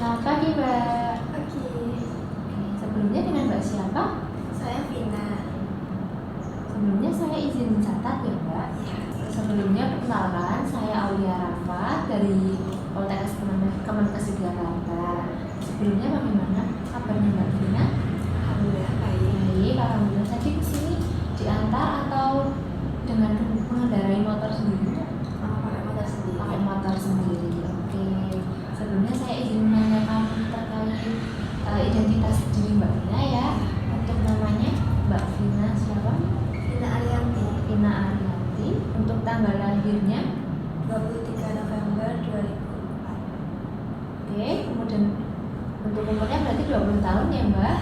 Selamat pagi, Mbak. Oke, Sebelumnya dengan Mbak siapa? saya Vina. Sebelumnya saya izin mencatat ya, Mbak. Ya, Sebelumnya perkenalkan, saya Aulia Rafa dari Poltekkes Kemenkes Yogyakarta. Sebelumnya bagaimana kabarnya Mbak Vina? alhamdulillah baik. Baik, alhamdulillah. Tadi kesini diantar atau dengan mengendarai motor sendiri? Pakai motor sendiri. Pakai motor sendiri. Oke. Sebelumnya saya izin menanyakan terkait identitas diri Mbak Vina ya. Untuk namanya Mbak Vina siapa? Vina Arianti, Vina Arianti. Untuk tanggal lahirnya 23 November 2004. oke. Kemudian untuk umurnya berarti 20 tahun ya Mbak.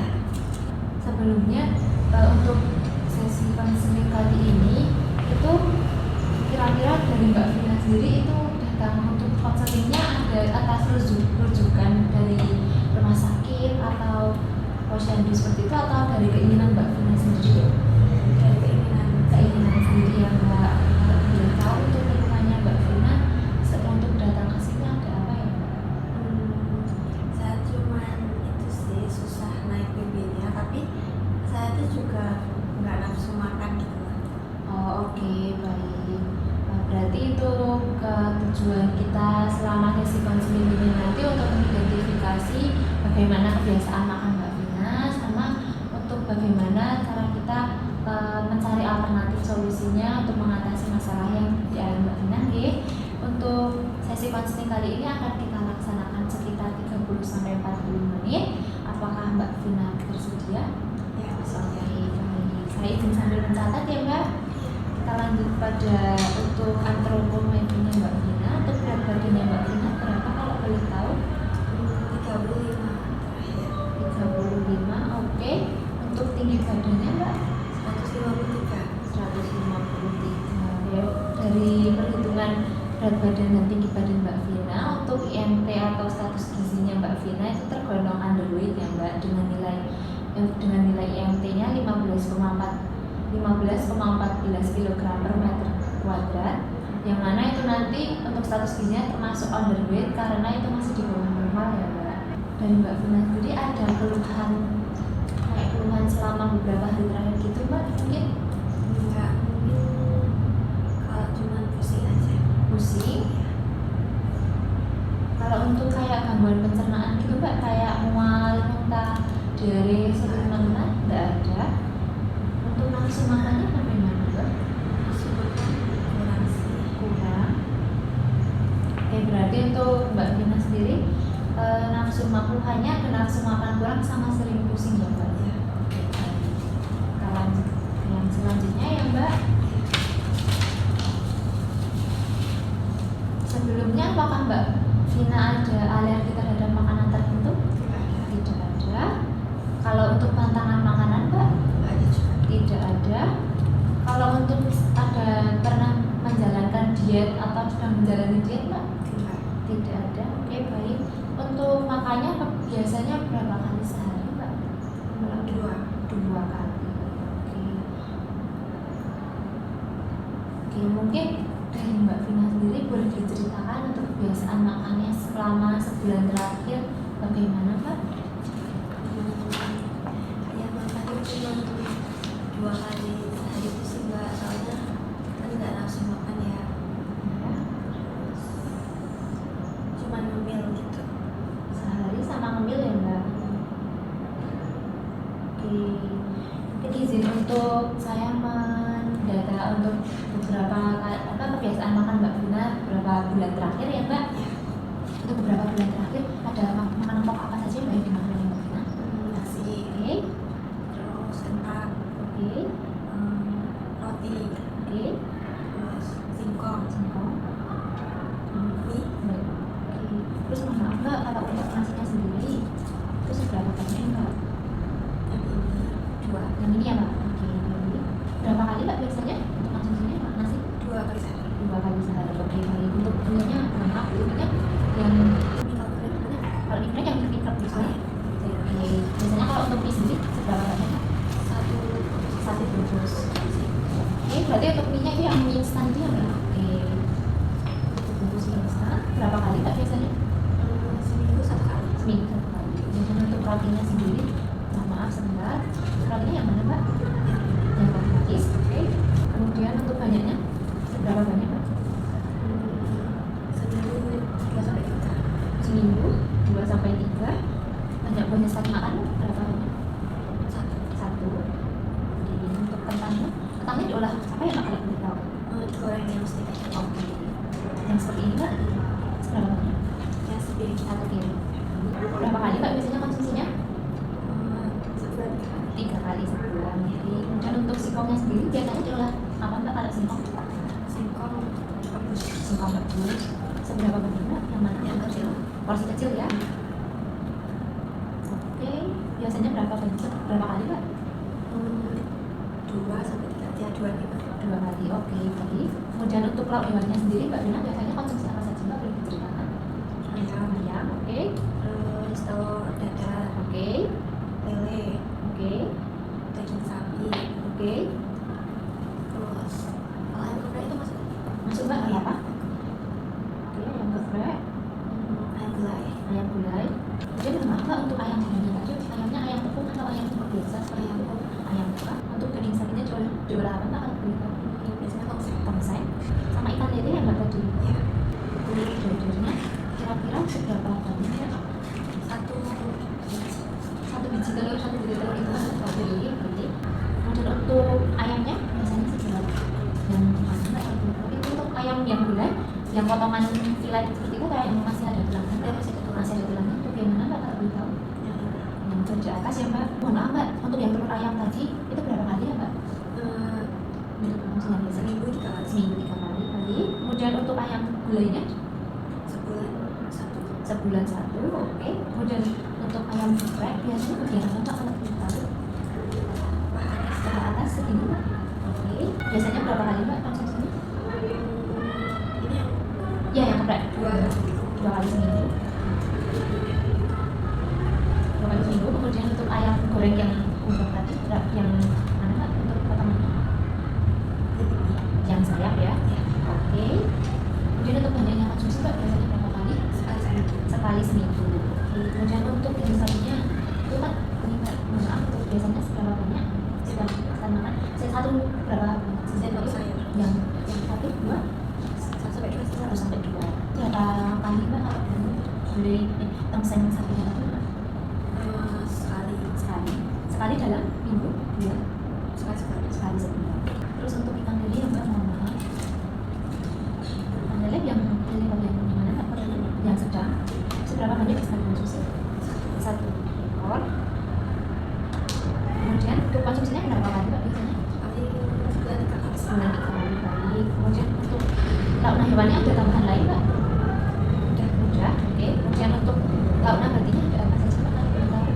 Sebelumnya untuk sesi konseling kali ini itu kira-kira dari Mbak Vina sendiri itu datang untuk konselingnya ada atas rujukan dari rumah sakit atau posyandu seperti itu atau dari keinginan Mbak Vina sendiri? Dari keinginan Sendiri ya Mbak. Kalau boleh tahu untuk keluhannya Mbak Vina untuk datang ke sini ada apa ya Mbak? saya cuman itu sih susah naik BB-nya, tapi saya itu juga nggak nafsu makan gitu lah. Oh oke, baik. Berarti itu ke tujuan kita selama sesi konseling ini nanti untuk mengidentifikasi bagaimana kebiasaan makan Mbak Vina sama untuk bagaimana cara kita mencari alternatif solusinya untuk mengatasi masalah yang dialami Mbak Vina. Untuk sesi konseling kali ini akan kita laksanakan sekitar 30 sampai 40 menit. Apakah Mbak Vina bersedia? Ya, misalnya. Oke, baik. Saya izin sambil mencatat ya Mbak. Kita lanjut pada untuk antropometrinya Mbak Vina. Untuk berat badannya Mbak Vina berapa kalau boleh tahu? 35 terakhir. 35, oke. Untuk tinggi badannya Mbak? 153. 153. Ya. Dari perhitungan berat badan dan tinggi badan Mbak Vina, untuk IMT atau status gizinya Mbak Vina itu tergolong underweight ya Mbak, dengan nilai IMT-nya 15,14 kg per meter kuadrat, yang mana itu nanti untuk status gizinya termasuk underweight karena itu masih di bawah normal ya Mbak. Dan Mbak Vina sendiri ada keluhan selama beberapa hari terakhir gitu Mbak mungkin? Enggak, mungkin kalau cuman pusing aja. Pusing? Kalau untuk kayak gangguan pencernaan gitu Mbak, kayak mual, muntah, diare, sakit menelan, nggak ada. Untuk nafsu makannya bagaimana Mbak? Kurang sih. Kurang. Oke, berarti untuk Mbak Vina sendiri nafsu makannya ada nafsu makan kurang sama sering pusing ya Mbak? Ya. Oke, baik. Kita lanjut ke yang selanjutnya ya Mbak. Sebelumnya apakah Mbak Vina ada alergi terhadap makanan tertentu? Tidak ada. Kalau untuk pantangan makanan Mbak? Tidak ada. Kalau untuk pernah menjalankan diet atau sedang menjalani diet Mbak? Tidak ada. Oke, baik. Untuk makannya biasanya berapa kali sehari Mbak? Dua kali. Oke, mungkin dari Mbak Vina sendiri boleh diceritakan untuk kebiasaan makannya selama sebulan terakhir bagaimana Mbak? Ya, makannya cuma 2 kali sehari itu sih Mbak, soalnya kan nggak nafsu makan ya. Terus cuma ngemil gitu. Sehari sama ngemil ya Mbak? Oke, mungkin izin untuk saya mendata untuk beberapa kebiasaan makan Mbak Vina beberapa bulan terakhir ya Mbak. Untuk beberapa bulan terakhir ada makanan pokok apa saja Mbak yang dimakan oleh Mbak Vina? Nasi, Oke, terus kentang, oke, roti, oke, terus singkong, singkong. mie. Baik. Oke. Terus mohon maaf Mbak, kalau untuk nasinya sendiri itu seberapa banyak Mbak? Yang ini 2 Yang ini ya Mbak? Oke, baik. Berapa kali Mbak biasanya untuk konsumsinya Mbak nasi? 2 kali sehari. 2 kali sehari. Oke, baik. Untuk minyak, mohon maaf minyak yang Mie kalau boleh punya. kalau minyak yang biasanya. rotinya sendiri. Maaf sebentar. Rotinya yang mana mbak? Yang roti pakis. Oke. Kemudian untuk banyaknya seberapa banyak mbak? Seminggu 2 sampai 3. Banyak banyak sekali makan berapa banyak? Satu. Kemudian untuk kentangnya diolah apa ya mbak kalau boleh tahu? Goreng yang sedikit. Oke. Yang seperti ini mbak seberapa banyak? Yang sepiring. 1 piring. Berapa kali mbak biasanya konsumsinya? Sebulan 3 kali sebulan. Jadi kemudian untuk singkongnya sendiri biasanya diolah apa mbak kalau singkong? singkong rebus. Singkong rebus. Seberapa banyak mbak? Yang mana? Yang kecil. Porsi kecil ya. Oke. Biasanya berapa banyak? Berapa kali mbak? 2 sampai 3 ya 2 2 kali. Oke. Baik. Kemudian untuk lauk hewannya sendiri mbak Dina biasanya konsumsi apa saja mbak? Boleh diceritakan? Ayam. Oke. Terus telur dadar, Oke. lele, Oke. daging sapi, Oke. terus kalau ayam geprek itu masuk Masuk mbak ayam apa? Oke. Ayam geprek. ayam gulai. Ayam gulai. Kemudian berapa mbak untuk ayam gulainya tadi? Ayamnya ayam tepung atau ayam biasa seperti itu? Ayam apa? Untuk daging sapinya jual apa mbak kalau boleh tahu? Biasanya tongseng. Tongseng. Sama ikan lele ya mbak tadi? Ya, Kulit dua-duanya kira-kira seberapa banyak ya? satu Satu biji telur itu satu biji. Kemudian untuk ayamnya biasanya seberapa? Yang mana mbak? Itu untuk ayam yang gulai, yang potongan filet seperti itu kayak yang masih ada tulangnya. Masih ada tulangnya. Untuk yang mana mbak kalau boleh tahu? Yang bagian atas ya mbak. Mohon maaf mbak, untuk yang telur ayam tadi itu berapa kali ya mbak? Maksudnya seminggu 3 kali. seminggu 3 kali. Kemudian untuk ayam gulainya Sebulan 1. sebulan 1. Oke. Kemudian untuk ayam geprek biasanya bagian apa mbak kalau boleh tahu? Paha atas segini mbak. Oke. Biasanya berapa kali mbak konsumsinya? Ini yang Ya yang geprek 2 kali seminggu. 2 kali seminggu. Kemudian untuk ayam goreng yang ungkep tadi yang mana mbak untuk potongannya? Yang sayap ya. Oke. Kemudian untuk banyaknya konsumsi mbak biasanya berapa kali? Sekali seminggu. Oke. Kemudian untuk daging sapinya itu kan ini mbak, mohon maaf untuk biasanya seberapa banyak setiap akan makan? Satu berapa? Sendok sayur. Yang satu 2 1 sampai 2 1 sampai 2. Berapa kali mbak kalau beli tongseng sapinya itu mbak? sekali Sekali dalam minggu 2 sekali sebulan. Terus untuk ikan lele ya mbak, mohon maaf. Ikan lele yang bagian mana mbak? Yang sedang. Seberapa banyak sekali konsumsi? 1 ekor. Kemudian untuk konsumsinya berapa kali mbak biasanya? sebulan 3 kali. Sebulan 3 kali. Baik. Kemudian untuk lauk hewannya ada tambahan lain mbak? Udah. Oke. Kemudian untuk lauk nabatinya ada apa saja mbak kalau boleh tahu?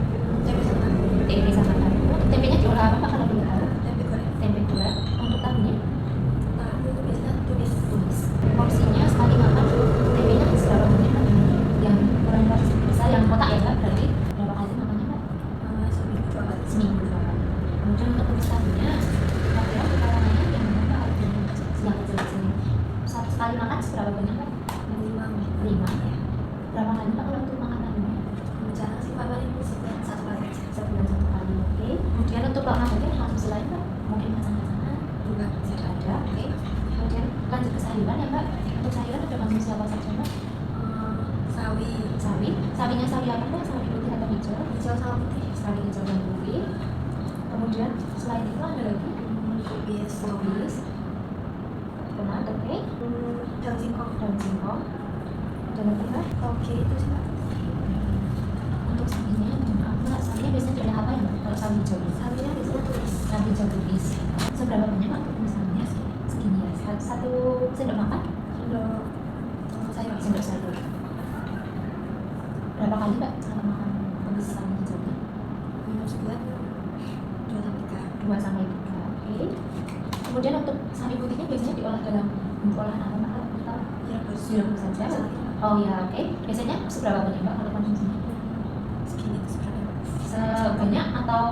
Tempe sama Tempe sama tahu. Untuk tempenya diolah apa mbak kalau boleh tahu? tempe goreng. Tempe goreng. Untuk tahunya? Tahu itu biasanya tumis. Porsinya sekali makan tempenya seberapa banyak mbak? Yang ukuran porsi besar yang kotak ya mbak, berarti berapa kali makannya mbak? Seminggu 2 kali. Seminggu 2 kali. Kemudian untuk tumis tahunya kira-kira potongannya yang mana mbak? Yang kecil-kecil. Sekali makan seberapa banyak mbak? 5 ya. Berapa kali mbak kalau untuk makan tahunya? Jarang sih Pak, paling sebulan 1 kali aja. Sebulan 1 kali. Oke. Kemudian untuk lauk nabati ada konsumsi lain mbak? Mungkin kacang-kacangan Enggak. tidak ada. Oke. Kemudian lanjut ke sayuran ya mbak. Untuk sayuran ada konsumsi apa saja mbak? Sawi, Sawinya sawi apa mbak? Sawi putih atau hijau? hijau sama putih. Sawi hijau dan putih. Kemudian selain itu ada lagi Kubis, kubis, tomat, oke, daun singkong. daun singkong, dan lagi mbak. Toge itu sih Pak. Untuk sawinya, mohon maaf mbak, sawinya biasanya diolah apa ya mbak? Kalau sawi hijau ini? Sawinya biasanya tumis. Sawi hijau kubis. Seberapa banyak mbak untuk misalnya? Segini ya. Satu sendok makan? Sendok sayur. Sendok sayur. Berapa kali mbak kalau makan kubis sawi hijau ini? Sebulan 2 sampai 3. 2 sampai 3. Oke. Kemudian untuk sawi putihnya biasanya diolah dalam bentuk olahan apa mbak? Kalau kita direbus saja. Oh ya, oke. Biasanya seberapa banyak mbak kalau konsumsinya? Segini seberapa? Sebanyak atau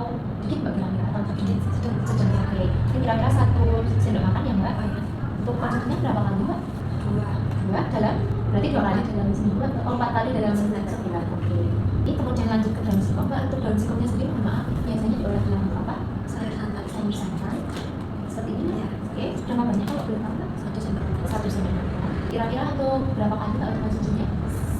dikit mbak kira-kira? Atau dikit? Sedang. Oke. Ini kira-kira 1 sendok makan ya mbak? Oh iya. Untuk konsumsinya berapa kali mbak? 2. 2 dalam Berarti 2 kali dalam seminggu atau 4 kali dalam sebulan. Oke. Ini kemudian lanjut ke daun singkong. Mbak, untuk daun singkongnya sendiri mohon maaf biasanya diolah dalam apa? sayur santan. Sayur santan. Seperti ini ya. Oke. Berapa banyak kalau boleh tahu Mbak? 1 sampai 2 1 sampai 2. Kira-kira untuk berapa kali Mbak untuk konsumsinya?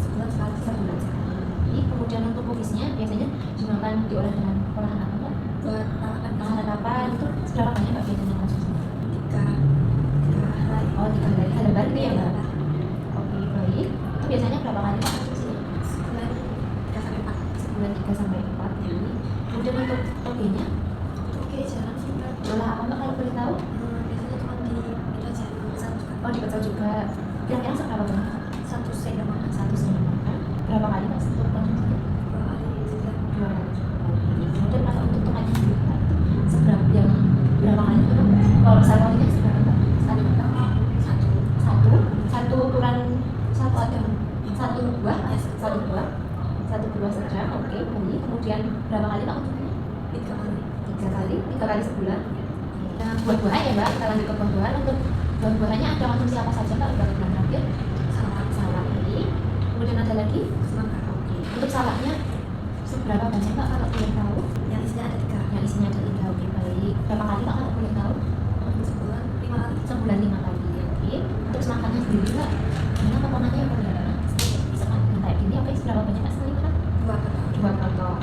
sebulan sekali. Sebulan sekali. Kemudian untuk kubisnya biasanya dimakan diolah dengan olahan apa Mbak? Buat lalapan Olahan apa? Itu seberapa banyak Mbak biasanya konsumsinya? 3 hari. Oh, 3 kali. Ada baru ya Mbak? Oke, baik. Itu biasanya berapa kali Mbak konsumsinya? Sebulan 3 sampai 4. Sebulan 3 sampai 4 kali. Kemudian untuk togenya Oke, jarang sih Mbak. olah apa Mbak kalau boleh tahu? Biasanya cuma di itu aja, satu kan. Oh, dipecel juga. Kira-kira seberapa banyak? 1 set sama 1 setengah makan. Berapa kali Mas untuk konsumsinya? 2 kali sebulan. 2 kali. Kemudian kalau untuk tomatnya sendiri Mbak, seberapa yang berapa kali itu Mbak? Kalau besar kalinya seberapa Mbak? Sekali makan? Satu ukuran satu ada satu buah, satu buah saja. Oke, baik. Kemudian berapa kali Pak konsumsinya? 3 kali. 3 kali sebulan. Nah, buah-buahan ya Mbak, kita lanjut ke buah-buahan. Untuk buah-buahannya ada konsumsi apa saja Mbak untuk bulan terakhir? Salad ini. Kemudian ada lagi? Semangka. Oke. Untuk saladnya seberapa banyak Mbak kalau boleh tahu? Yang isinya ada 3. Yang isinya ada 3. Oke, baik. Berapa kali Pak kalau boleh tahu? Sebulan 5 kali. Sebulan 5 kali. Oke. Untuk semakannya sendiri Mbak, gimana potongannya yang boleh semakan kayak gini? Oke, seberapa banyak Mbak sekali makan? 2 potong. 2 potong.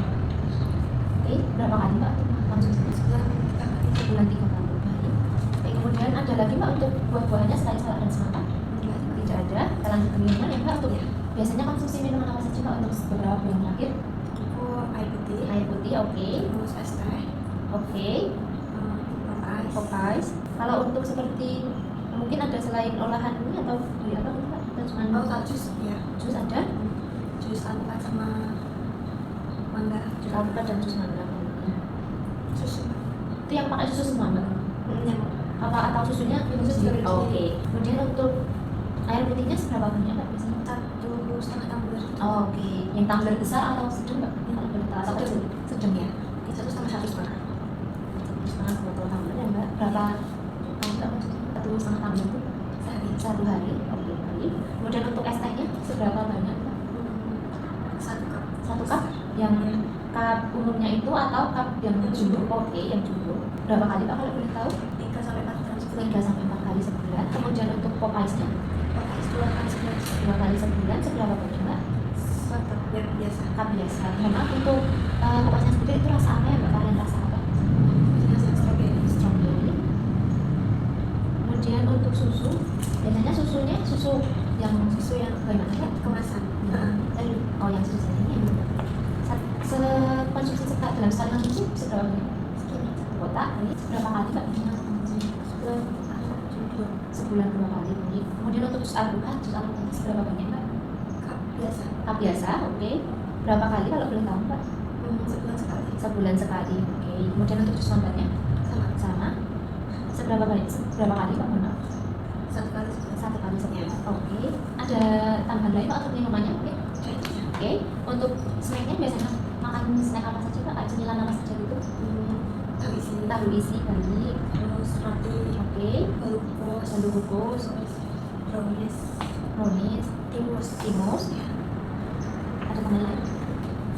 Oke, berapa kali Mbak konsumsinya? Sebulan 3 kali. Sebulan 3 kali. Baik. Oke, kemudian ada lagi Mbak untuk buah-buahannya selain salad dan semangka? Tidak ada. Kita lanjut ke minuman ya Mbak. Untuk biasanya konsumsi minuman apa saja Mbak untuk beberapa bulan terakhir? Aku air putih. Air putih, oke. Terus es teh. Oke. Pop Ice. ice. Kalau untuk seperti mungkin ada selain olahan ini atau beli apa gitu Mbak? Atau cuma Kalau jus ya. jus ada? Jus alpukat sama mangga. Jus alpukat dan jus mangga. Susu. Itu yang pakai susu semua Mbak? Yang Apa atau susunya minum Susu sendiri? sendiri. Oke. Kemudian untuk air putihnya seberapa banyak Mbak biasanya? 1,5 tumbler. Oh, oke. Yang tumbler besar atau sedang Mbak? Kalau boleh tahu atau kecil? Sedang ya. Oke, 1,5. Setengah botol tumbler ya Mbak. Berapa kali Mbak maksudnya? 1,5 tumbler itu Sehari. 1 hari. Oke, baik. Kemudian untuk es tehnya seberapa banyak Mbak? 1 cup. 1 cup yang cup umumnya itu atau cup yang jumbo? Oke, yang jumbo. Berapa kali Pak kalau boleh tahu? 3 sampai 4 kali sebulan. 3 sampai 4 kali sebulan. Kemudian untuk pop ice-nya Pop ice 2 kali sebulan. 2 kali sebulan. Seberapa banyak Mbak? 1 yang biasa. Cup biasa. Mohon maaf untuk pop ice-nya sendiri itu rasa apa ya Mbak? Varian rasa apa? Rasa strawberry. Strawberry. Kemudian untuk susu, biasanya susunya susu yang bagaimana Mbak? Kemasan. Oh, yang susu ini sekonsumsi sekali dalam sekali konsumsi seberapa banyak? Segini. Kotak, ini berapa kali Mbak biasanya konsumsi? Sebulan. Sebulan 2 kali. Kemudian untuk jus alpukat seberapa banyak Mbak? Cup biasa. Cup biasa, oke. Berapa kali kalau boleh tahu Mbak? Sebulan sekali. Sebulan sekali, oke. Kemudian untuk jus mangganya sama. Seberapa kali Mbak? Mohon maaf. 1 kali sebulan. 1 kali sebulan, oke. Ada tambahan lain Mbak untuk minumannya? Oke. Oke. Untuk snacknya biasanya makan snack apa saja Mbak? Kayak cemilan apa saja gitu? Tahu isi. Tahu isi, baik. Terus roti. Oke. Baru kukus. Lalu kukus, Brownies. brownies, timus. Ada tambahan lain?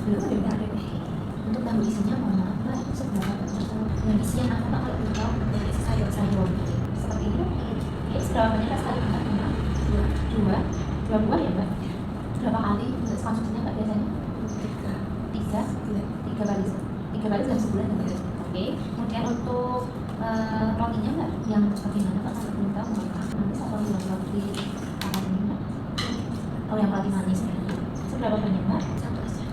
Belum ada Mbak? Untuk tahu isinya mohon maaf Mbak, itu seberapa banyak? Yang isinya apa Mbak kalau boleh tahu? Yang isi sayur. Sayur seperti ini. Oke, seberapa banyak sekali Mbak? Dua buah ya Mbak? Berapa kali konsumsinya Mbak biasanya? 3 bulan. 3 kali dalam sebulan ya Mbak? Oke. Kemudian untuk rotinya Mbak, yang bagaimana Mbak kalau belum tahu manis atau yang roti apa ini Mbak? Oh, yang roti manis ya. Seberapa banyak Mbak? 1 aja.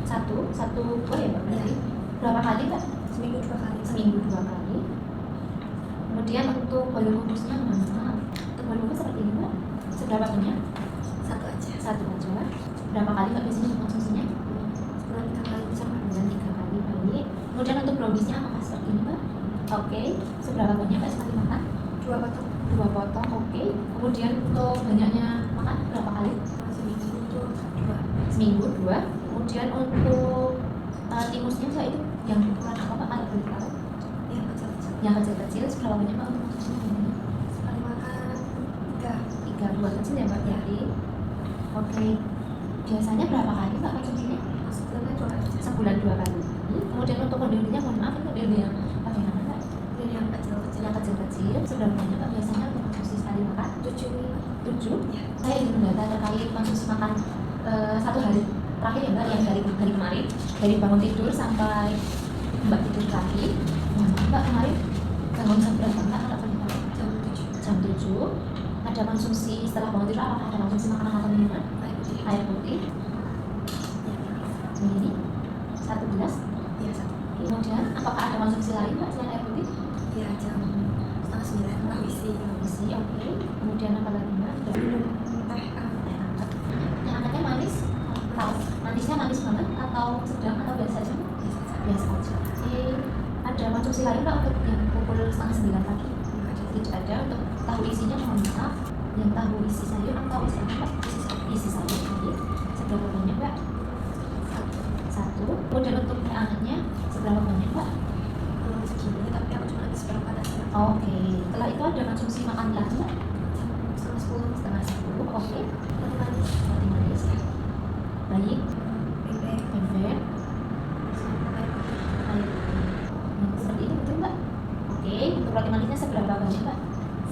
Satu buah ya Mbak berarti? Berapa kali Mbak? Seminggu 2 kali. Seminggu 2 kali. Kemudian untuk bolu kukusnya mana? Untuk bolu kukus seperti ini Mbak. Seberapa banyak? 1 aja. 1 aja. Berapa kali Mbak biasanya konsumsinya? Sebulan 3 kali sama. Bulan 3 kali baik. Kemudian untuk browniesnya apakah seperti ini Mbak? Oke. Seberapa banyak Mbak sekali makan? 2 potong. 2 potong, oke. Kemudian untuk banyaknya makan berapa kali? Seminggu itu 2. Seminggu 2. Kemudian untuk timusnya Mbak itu yang ukuran apa Mbak kalau boleh tahu? Yang kecil-kecil. Yang kecil-kecil seberapa banyak Mbak untuk konsumsinya? Sekali makan 3. 3 buah kecil ya Mbak berarti. Oke. Biasanya berapa kali Mbak konsumsinya? Sebenarnya 2 kali. Sebulan 2 kali. Kemudian untuk kondisinya mohon maaf itu diri yang bagaimana Mbak? Dari yang kecil-kecil. Yang kecil-kecil sudah banyak Mbak biasanya untuk konsumsi sekali makan? 7. Ya. Saya ingin mendata terkait konsumsi makan 1 hari terakhir ya Mbak, yang dari kemarin, dari bangun tidur sampai Mbak tidur lagi. Mbak kemarin bangun jam berapa Mbak kalau boleh tahu? Jam 7. Ada konsumsi setelah bangun tidur, apakah ada konsumsi makanan atau minuman? Air putih. Ini 1 gelas. Iya, 1. Kemudian apakah ada konsumsi lain Mbak selain air putih? Iya, jam 8:30 Mbak isi. Isi, oke. Kemudian apa lagi Mbak? Minum teh hangat. Teh hangatnya manis? Manisnya manis banget atau sedang atau biasa aja? Biasa aja. Oke. Ada konsumsi lain Mbak untuk yang pukul 8:30 pagi? Tidak ada. Untuk tahu isinya mohon maaf. Yang tahu isi sayur atau isi apa Mbak? Isi sayur. Oke. Seberapa banyak Mbak? 1. Kemudian untuk teh hangatnya seberapa banyak Mbak? Segini, tapi aku cuma habis seperempat aja. Oke. Setelah itu ada konsumsi makan lagi Mbak? Setengah 10. Oke. Roti manis. Roti manis ya. Baik. Bebek. Bebek. Sama air putih. Air putih. Seperti itu betul Mbak? Oke. Untuk roti manisnya seberapa banyak Mbak?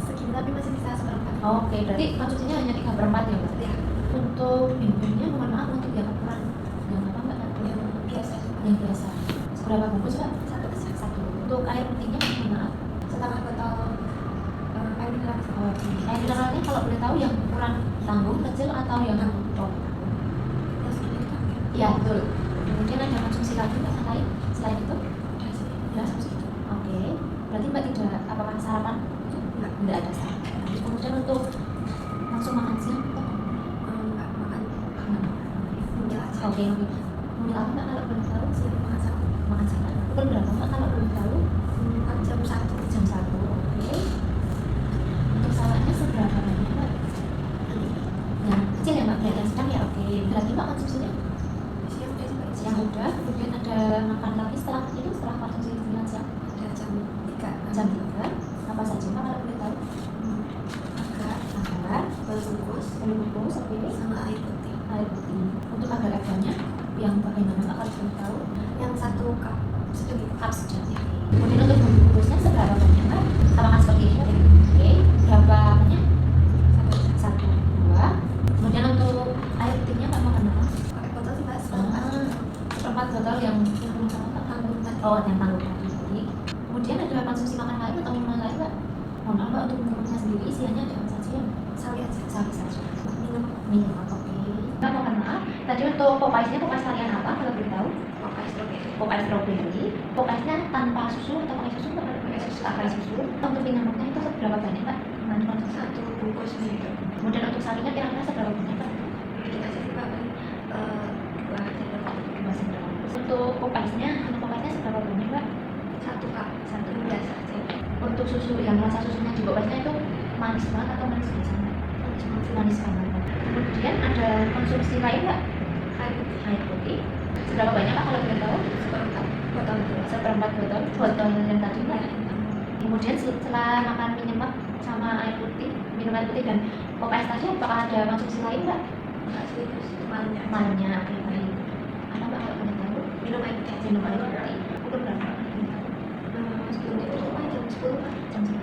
Segini, tapi masih bisa seperempat. Oke. Berarti konsumsinya hanya 3/4 ya Mbak? Ya, Untuk bibirnya mohon maaf untuk yang ukuran yang apa Mbak? yang biasa. Yang biasa. Seberapa bungkus Mbak? 1 besar. 1. Untuk air putihnya mohon maaf. Setengah botol air mineral. Oke. Air mineralnya kalau boleh tahu yang ukuran tanggung, kecil atau yang oh. Yang segini kan ya? Iya betul. Kemudian ada konsumsi lagi Mbak yang lain selain itu? Udah sih. Udah segitu. Oke. Berarti Mbak tidak apakah sarapan? Enggak. Tidak ada sarapan. Kemudian untuk langsung makan siang? Enggak makan. Nyemil aja. Oke. Nyemil apa Mbak kalau boleh tahu? Siang makan sama. Makan siang. Pukul berapa Mbak kalau boleh tahu? Jam 1. Jam 1. Oke. Untuk salahnya seberapa banyak Mbak? Yang kecil ya Mbak, yang sedang ya oke. Berarti Mbak konsumsinya? Siang udah sampai Siang udah. Kemudian ada makan lagi setelah itu, setelah konsumsi makan siang? Ada jam 3. Jam 3. Apa saja Mbak kalau boleh tahu? Agar bungkus, oke. Sama air putih. Air putih. Untuk agar-agarnya yang bagaimana Mbak kalau boleh tahu? Yang 1 cup sedikit. Cup saja. Kemudian untuk bungkusnya seberapa banyak Mbak? Apakah seperti ini? Oke. Berapa banyak? 1, 2. Kemudian untuk air putihnya Mbak makan apa? Pakai botol sih Mbak. Seperempat botol yang Tanggung tadi. oh yang tanggung tadi. Kemudian ada konsumsi makan lain atau minuman lain Mbak? Mohon maaf Mbak, untuk minumnya sendiri isiannya ada apa saja? Sawi aja. Sawi saja. Minum Oke. Mbak mohon maaf. Tadi untuk Popeyes-nya Popeyes varian apa kalau boleh tahu? pakai strawberry. Popeyes strawberry. Popeyes-nya tanpa susu atau pakai susu Mbak? Pakai susu. Untuk minumnya itu seberapa banyak Mbak? Konsumsi. 1 bungkus gitu. Kemudian untuk sawinya kira-kira seberapa banyak Mbak? Dikit aja sih Mbak. Paling 2 sendok. 2 sendok. Untuk Popeyes-nya seberapa banyak Mbak? 1 cup. Satu. Yang biasa aja. Untuk susu yang rasa susunya di Popeyes-nya itu manis banget atau manis biasa Mbak? Manis banget. Kemudian ada konsumsi lain Mbak? Air putih. Air putih. Seberapa banyak Pak kalau boleh tahu? Seperempat botol itu. Seperempat botol yang tadi Mbak. Kemudian setelah makan minum sama air putih, minum air putih dan Popeyes tadi apakah ada konsumsi lain Mbak? Enggak sih, terus malamnya. Malamnya, oke baik. Apa Mbak kalau boleh tahu? Minum air putih aja. Minum air putih. Pukul berapa? Sebelum itu cuma jam 10 Pak. Jam 10.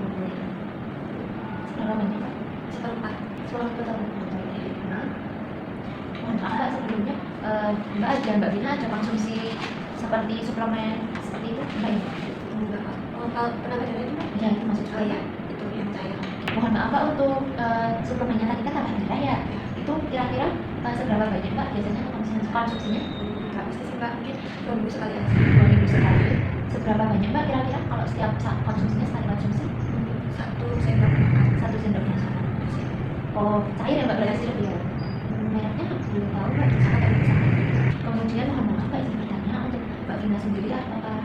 Seberapa banyak Mbak? Seperempat. 10 botol. Nah, mohon maaf Mbak sebelumnya Mbak Vina ada konsumsi seperti suplemen seperti itu Mbak ya? Enggak Pak. Oh, kalau pernah baca itu Mbak? Ya itu masuk Oh juga iya, itu yang cair. Mohon maaf Pak untuk suplemennya tadi kan tambah darah ya? Itu kira-kira seberapa banyak Mbak biasanya konsumsinya? Enggak mesti sih Mbak, mungkin 2 minggu sekali aja. 2 minggu sekali. Seberapa banyak Mbak kira-kira kalau setiap konsumsinya sekali konsumsi? 1 sendok makan. 1 sendok makan. Oh cair ya Mbak berarti sirup ya? Mereknya belum tahu Mbak. Kemudian mohon maaf Mbak izin bertanya untuk Mbak Vina sendiri apakah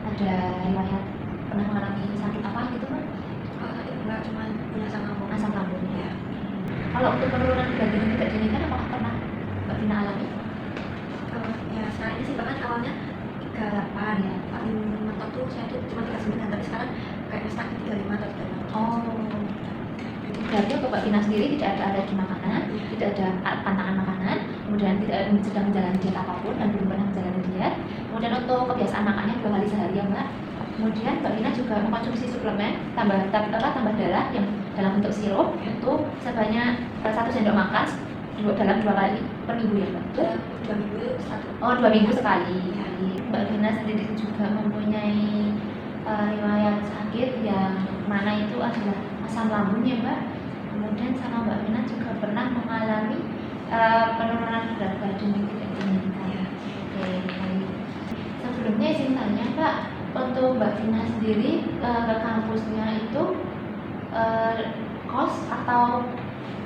ada riwayat pernah mengalami sakit apa gitu Mbak? Enggak, cuma punya asam lambung. Asam lambung ya. Kalau untuk penurunan berat badan tidak diinginkan apakah pernah Mbak Vina alami? Ya sekarang ini sih bahkan awalnya 38 ya, paling mentok tuh saya tuh cuma 39, tapi sekarang kayak stuck di 35 atau 36. Oh. Berarti untuk Mbak Vina sendiri tidak ada alergi makanan, tidak ada pantangan makanan, kemudian tidak sedang menjalani diet apapun dan belum pernah menjalani diet. Kemudian untuk kebiasaan makannya 2 kali sehari ya Mbak. Kemudian Mbak Vina juga mengkonsumsi suplemen tambah darah yang dalam bentuk sirup itu sebanyak 1 sendok makan dalam 2 kali per minggu ya Mbak. 2 minggu satu. Oh, 2 minggu sekali. Mbak Vina sendiri juga mempunyai riwayat sakit yang mana itu adalah asam lambung ya Mbak. Kemudian sama Mbak Vina juga pernah mengalami penurunan berat badan yang tidak diinginkan. Oke, baik. Sebelumnya izin tanya Mbak, untuk Mbak Vina sendiri ke kampusnya itu kos atau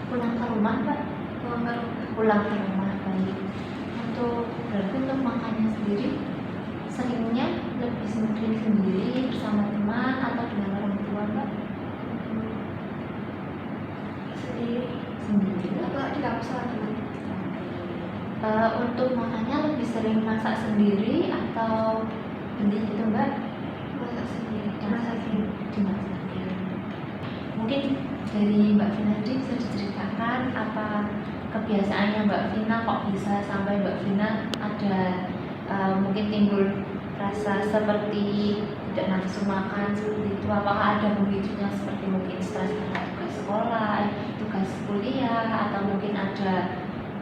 pulang ke rumah Mbak? Pulang ke rumah, baik. Berarti untuk makannya sendiri seringnya lebih sendiri bersama teman atau dengan orang tua Mbak? Sendiri. Atau di kampus sama teman? Untuk makannya lebih sering masak sendiri atau beli gitu Mbak? Masak sendiri. Dimasak sendiri. Mungkin dari Mbak Vina sendiri bisa diceritakan apa kebiasaannya Mbak Vina kok bisa sampai Mbak Vina ada mungkin timbul rasa seperti tidak nafsu makan seperti itu. Apakah ada pemicunya seperti mungkin stres karena tugas sekolah, tugas kuliah, atau mungkin ada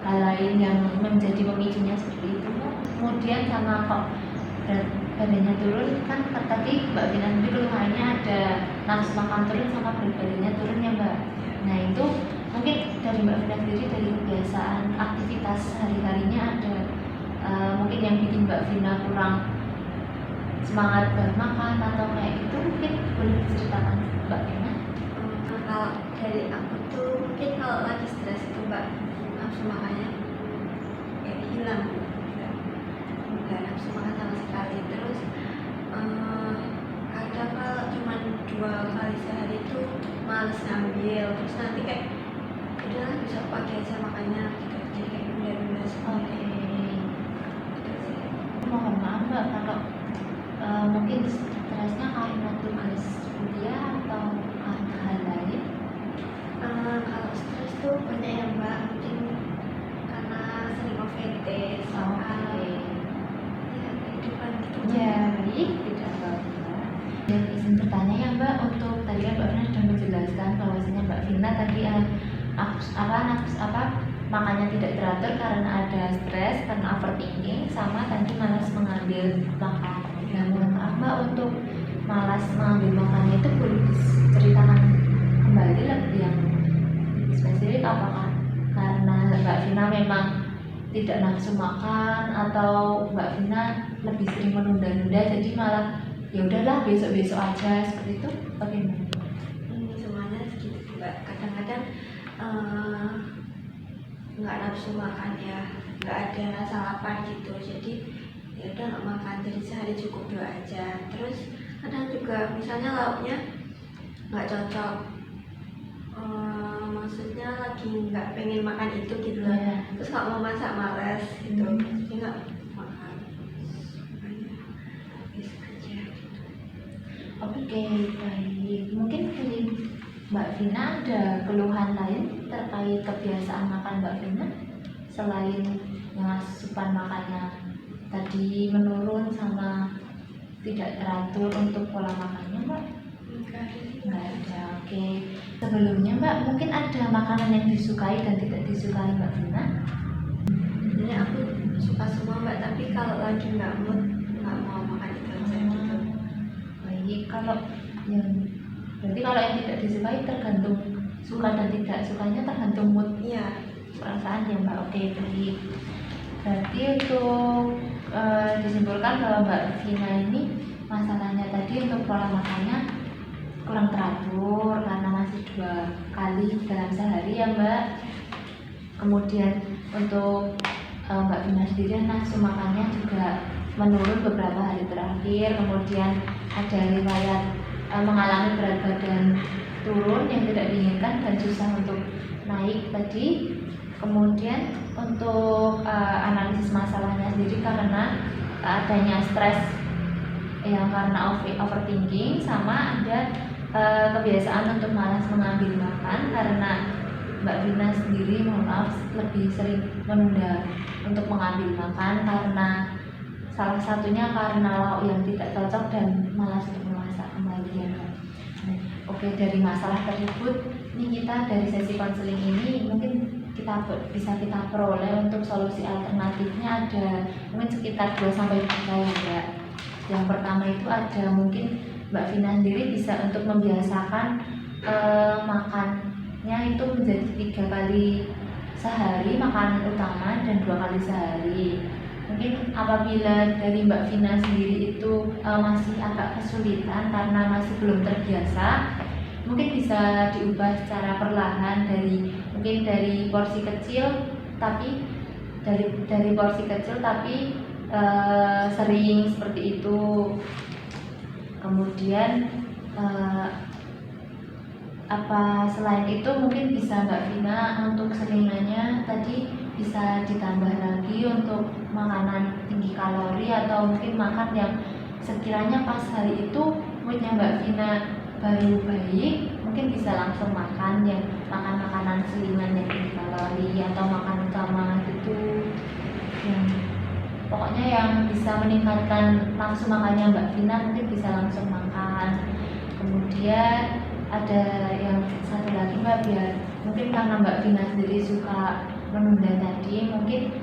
hal lain yang menjadi pemicunya seperti itu Mbak? Kemudian sama kok berat badannya turun, kan tadi Mbak Vina sendiri keluhannya ada nafsu makan turun sama berat badannya turun ya Mbak. Nah itu mungkin dari Mbak Vina sendiri dari kebiasaan aktivitas sehari-harinya ada mungkin yang bikin Mbak Vina kurang semangat buat makan atau kayak gitu, mungkin boleh diceritakan Mbak Vina? Kalau dari aku tuh mungkin kalau lagi stres itu Mbak, nafsu makannya kayak hilang, nggak nafsu makan sama sekali. Terus kadang kalau cuma 2 kali sehari itu males ngambil, terus nanti kayak udahlah besok pagi aja makannya gitu, jadi kayak nunda-nunda seperti Mohon maaf Mbak kalau mungkin stresnya karena tugas kuliah atau karena hal lain? Kalau stres tuh banyak ya Mbak, mungkin karena sering overthinking sama ya kehidupan gitu. Ya baik, tidak apa-apa. Dan izin bertanya ya Mbak, untuk tadi kan Mbak Vina sudah menjelaskan bahwasanya Mbak Vina tadi makannya tidak teratur karena ada stres, karena overthinking, sama tadi malas mengambil makan. Nah, mohon maaf Mbak, untuk malas mengambil makannya itu boleh diceritakan kembali lebih yang spesifik, apakah karena Mbak Vina memang tidak nafsu makan atau Mbak Vina lebih sering menunda-nunda jadi malah ya udahlah besok-besok aja seperti itu, bagaimana? Ini semuanya segitu Mbak, kadang-kadang nggak nafsu makan ya, nggak ada rasa lapar gitu, jadi ya udah nggak makan, jadi sehari cukup 2 aja. Terus kadang juga misalnya lauknya nggak cocok, maksudnya lagi nggak pengen makan itu gitu loh. Yeah. Terus kalau mau masak males gitu, jadi nggak makan, makanya habis aja gitu. Oke, baik. Mungkin dari Mbak Vina ada keluhan lain terkait kebiasaan makan Mbak Vina selain yang asupan makannya tadi menurun sama tidak teratur untuk pola makannya Mbak? Nggak ada. Oke. Sebelumnya Mbak, mungkin ada makanan yang disukai dan tidak disukai Mbak Vina? Sebenarnya aku suka semua Mbak, tapi kalau lagi nggak mood nggak mau makan itu aja gitu. Baik, berarti kalau yang tidak disukai tergantung suka dan tidak sukanya, tergantung mood Iya. perasaan ya Mbak. Oke, baik. Berarti untuk disimpulkan bahwa Mbak Vina ini masalahnya tadi untuk pola makannya kurang teratur karena masih 2 kali dalam sehari ya Mbak. Kemudian untuk Mbak Vina sendiri nafsu makannya juga menurun beberapa hari terakhir. Kemudian ada riwayat mengalami berat badan turun yang tidak diinginkan dan susah untuk naik tadi. Kemudian untuk analisis masalahnya sendiri karena adanya stres yang karena overthinking, sama ada kebiasaan untuk malas mengambil makan karena Mbak Vina sendiri mohon maaf lebih sering menunda untuk mengambil makan karena salah satunya karena lauk yang tidak cocok dan malas untuk memasak kembali ya Mbak. Oke, dari masalah tersebut ini kita dari sesi konseling ini mungkin bisa kita peroleh untuk solusi alternatifnya ada mungkin sekitar 2-3 ya Mbak. Yang pertama itu ada mungkin Mbak Vina sendiri bisa untuk membiasakan makannya itu menjadi 3 kali sehari makanan utama dan 2 kali sehari. Mungkin apabila dari Mbak Vina sendiri itu masih agak kesulitan karena masih belum terbiasa, mungkin bisa diubah secara perlahan mungkin dari porsi kecil tapi sering seperti itu. Kemudian selain itu mungkin bisa Mbak Vina untuk selingannya tadi bisa ditambah lagi untuk makanan tinggi kalori atau mungkin makan yang sekiranya pas hari itu moodnya Mbak Vina baru baik, mungkin bisa langsung makan makanan selingan yang tinggi kalori atau makan utama gitu pokoknya yang bisa meningkatkan langsung makannya Mbak Vina mungkin bisa langsung makan. Kemudian ada yang satu lagi Mbak, biar mungkin karena Mbak Vina sendiri suka menunda tadi, mungkin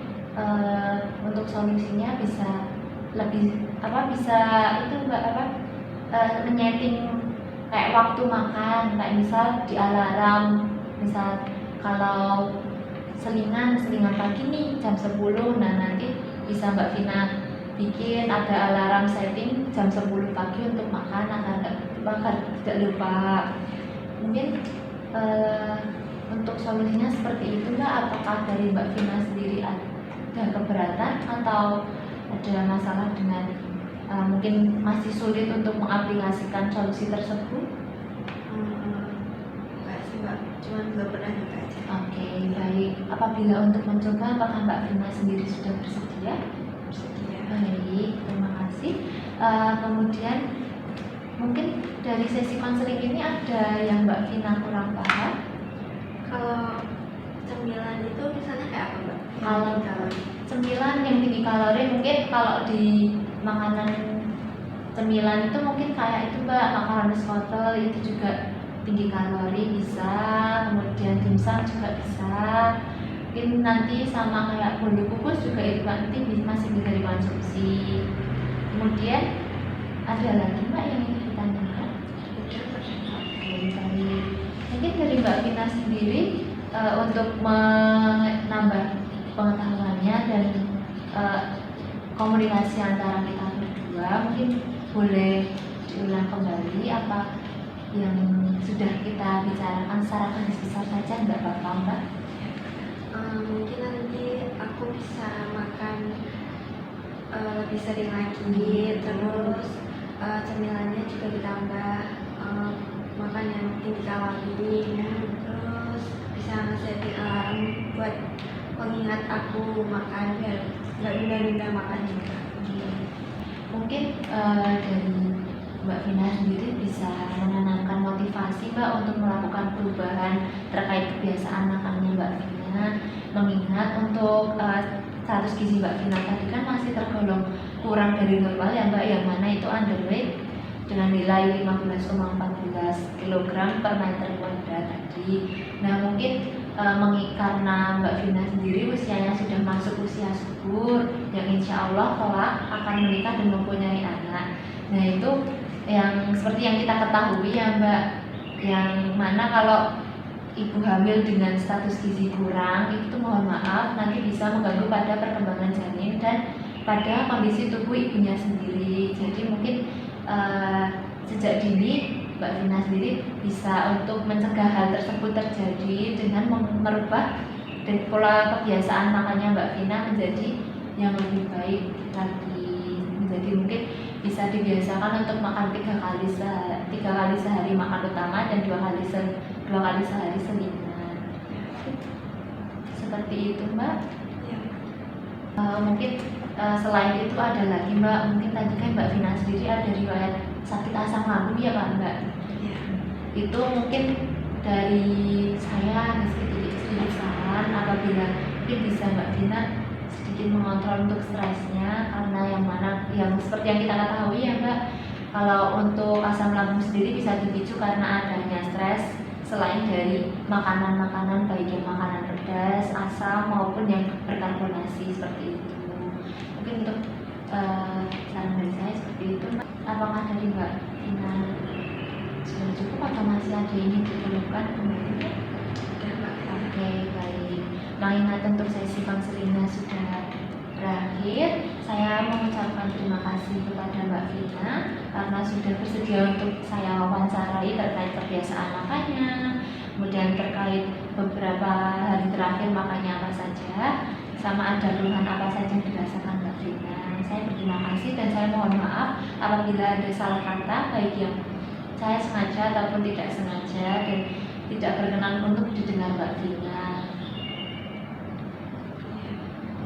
untuk solusinya bisa menyeting kayak waktu makan, kayak misal di alarm, misal kalau selingan pagi nih jam 10, nah nanti bisa Mbak Vina bikin ada alarm setting jam 10 pagi untuk makan agar tidak lupa. Mungkin untuk solusinya seperti itu Mbak. Apakah dari Mbak Vina sendiri ada keberatan atau ada masalah dengan mungkin masih sulit untuk mengaplikasikan solusi tersebut? Enggak sih Mbak, cuma belum pernah nyoba aja. Oke, baik. Apabila untuk mencoba, apakah Mbak Vina sendiri sudah bersedia? Bersedia. Baik, terima kasih. Kemudian mungkin dari sesi konseling ini ada yang Mbak Vina kurang paham? Kalau cemilan itu misalnya kayak apa Mbak? Kalau cemilan yang tinggi kalori mungkin kalau di makanan cemilan itu mungkin kayak itu Mbak, makanan skotel itu juga tinggi kalori bisa, kemudian dimsum juga bisa, mungkin nanti sama kayak bolu kukus juga itu nanti masih bisa dikonsumsi. Kemudian ada lagi Mbak yang ingin ditanyakan? Oke, baik. Mungkin dari Mbak Vina sendiri untuk menambah pengetahuannya dan komunikasi antara kita berdua, mungkin boleh diulang kembali apa yang sudah kita bicarakan secara garis besar saja, nggak apa-apa Mbak? Mungkin nanti aku bisa makan lebih sering lagi, terus cemilannya juga ditambah makan yang tinggi kalori, terus bisa nge-setting alarm buat mengingat aku makan biar nggak nunda-nunda makan juga. Mungkin dari Mbak Vina sendiri bisa menanamkan motivasi Mbak untuk melakukan perubahan terkait kebiasaan makannya Mbak Vina, mengingat untuk status gizi Mbak Vina tadi kan masih tergolong kurang dari normal ya Mbak, yang mana itu underweight dengan nilai 15,14 kg per meter kuadrat tadi. Nah mungkin karena Mbak Vina sendiri usianya sudah masuk usia subur yang insya Allah kelak akan menikah dan mempunyai anak. Nah itu yang seperti yang kita ketahui ya Mbak, yang mana kalau ibu hamil dengan status gizi kurang itu mohon maaf nanti bisa mengganggu pada perkembangan janin dan pada kondisi tubuh ibunya sendiri. Jadi mungkin sejak dini Mbak Vina sendiri bisa untuk mencegah hal tersebut terjadi dengan merubah dari pola kebiasaan makannya Mbak Vina menjadi yang lebih baik lagi. Jadi mungkin bisa dibiasakan untuk makan 3 kali sehari makan utama dan 2 kali sehari selingan. Seperti itu Mbak. Ya. Mungkin selain itu ada lagi Mbak, mungkin tadi kan Mbak Vina sendiri ada riwayat sakit asam lambung ya Mbak? Ya. Itu mungkin dari saya sedikit apabila mungkin bisa Mbak Vina sedikit mengontrol untuk stresnya, karena yang seperti yang kita ketahui ya Mbak, kalau untuk asam lambung sendiri bisa dipicu karena adanya stres selain dari makanan-makanan, baik yang makanan pedas, asam maupun yang berkarbonasi seperti itu. Mungkin untuk saran dari saya seperti itu Mbak. Apakah dari Mbak Vina sudah cukup atau masih ada yang ingin diperlukan kembali? Oke, baik. Mengingat untuk sesi konselingnya sudah berakhir, saya mengucapkan terima kasih kepada Mbak Vina karena sudah bersedia untuk saya wawancarai terkait kebiasaan makannya, kemudian terkait beberapa hari terakhir makannya apa saja, sama ada keluhan apa saja yang dirasakan Mbak Vina. Saya berterima kasih dan saya mohon maaf apabila ada salah kata, baik yang saya sengaja ataupun tidak sengaja dan tidak berkenan untuk didengar Mbak Vina.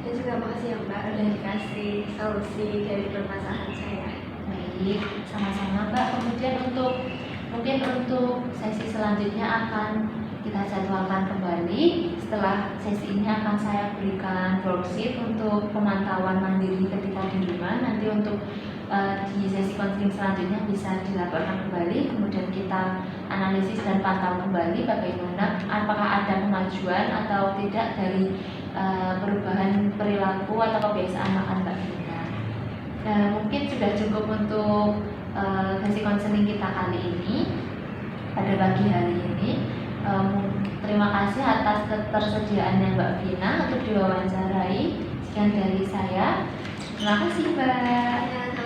Dan juga makasih ya Mbak udah dikasih solusi dari permasalahan saya. Baik, sama-sama Mbak. Kemudian mungkin untuk sesi selanjutnya akan kita jadwalkan kembali. Setelah sesi ini akan saya berikan worksheet untuk pemantauan mandiri ketika di rumah. Nanti untuk di sesi konseling selanjutnya bisa dilaporkan kembali, kemudian kita analisis dan pantau kembali bagaimana apakah ada kemajuan atau tidak dari perubahan perilaku atau kebiasaan makan Mbak Vina. Nah, mungkin sudah cukup untuk sesi konseling kita kali ini pada pagi hari ini. Terima kasih atas ketersediaannya Mbak Vina untuk diwawancarai. Sekian dari saya. Terima kasih Mbak.